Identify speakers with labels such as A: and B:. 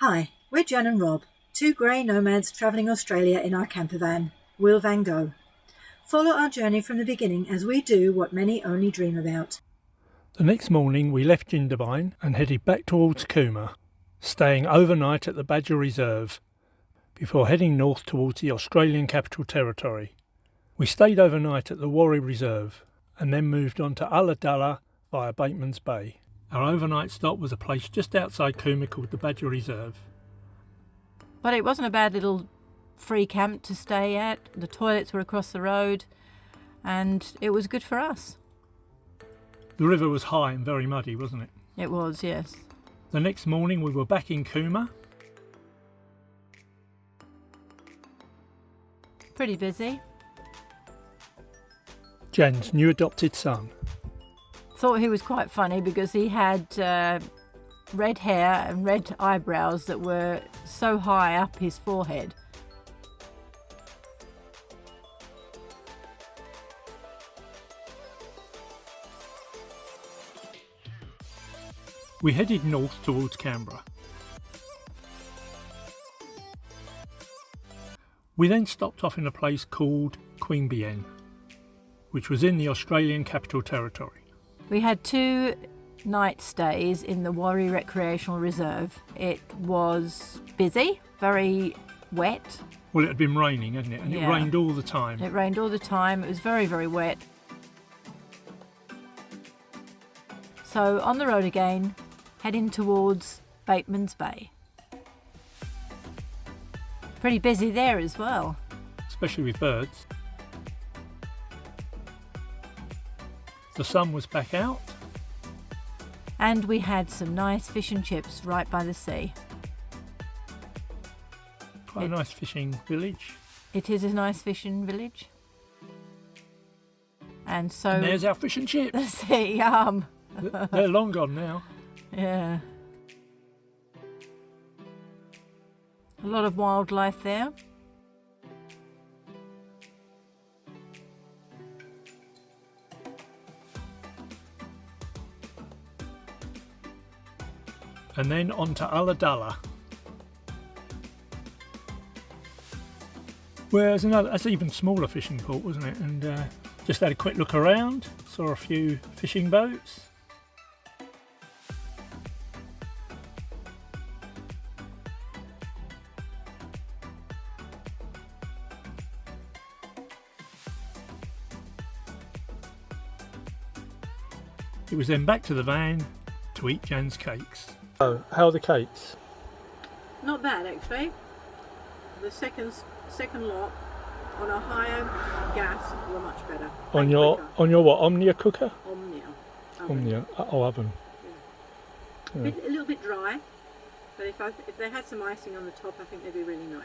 A: Hi, we're Jan and Rob, two grey nomads travelling Australia in our camper van, Will Van Gogh. Follow our journey from the beginning as we do what many only dream about.
B: The next morning we left Jindabyne and headed back towards Cooma, staying overnight at the Badger Reserve, before heading north towards the Australian Capital Territory. We stayed overnight at the Warri Reserve and then moved on to Ulladulla via Bateman's Bay. Our overnight stop was a place just outside Cooma called the Badger Reserve.
C: But it wasn't a bad little free camp to stay at. The toilets were across the road and it was good for us.
B: The river was high and very muddy, wasn't it?
C: It was, yes.
B: The next morning we were back in Cooma.
C: Pretty busy.
B: Jan's new adopted son.
C: Thought he was quite funny because he had red hair and red eyebrows that were so high up his forehead.
B: We headed north towards Canberra. We then stopped off in a place called Jindabyne, which was in the Australian Capital Territory.
C: We had 2 night stays in the Warri Recreational Reserve. It was busy, very wet.
B: Well, it had been raining, hadn't it? And
C: Yeah.
B: It rained all the time.
C: It rained all the time. It was very, very wet. So on the road again, heading towards Bateman's Bay. Pretty busy there as well.
B: Especially with birds. The sun was back out.
C: And we had some nice fish and chips right by the sea.
B: Quite a nice fishing village.
C: It is a nice fishing village. And so...
B: And there's our fish and chips.
C: the sea,
B: They're long gone now.
C: Yeah. A lot of wildlife there.
B: And then on to Ulladulla. Where there's another, that's an even smaller fishing port, wasn't it? And just had a quick look around, saw a few fishing boats. It was then back to the van to eat Jan's cakes. Oh, how are the cakes?
A: Not bad actually. The second lot on a higher gas were much better.
B: On your what? Omnia cooker?
A: Omnia.
B: Omnia. Oh, oven.
A: A little bit dry, but if they had some icing on the top, I think they'd be really nice.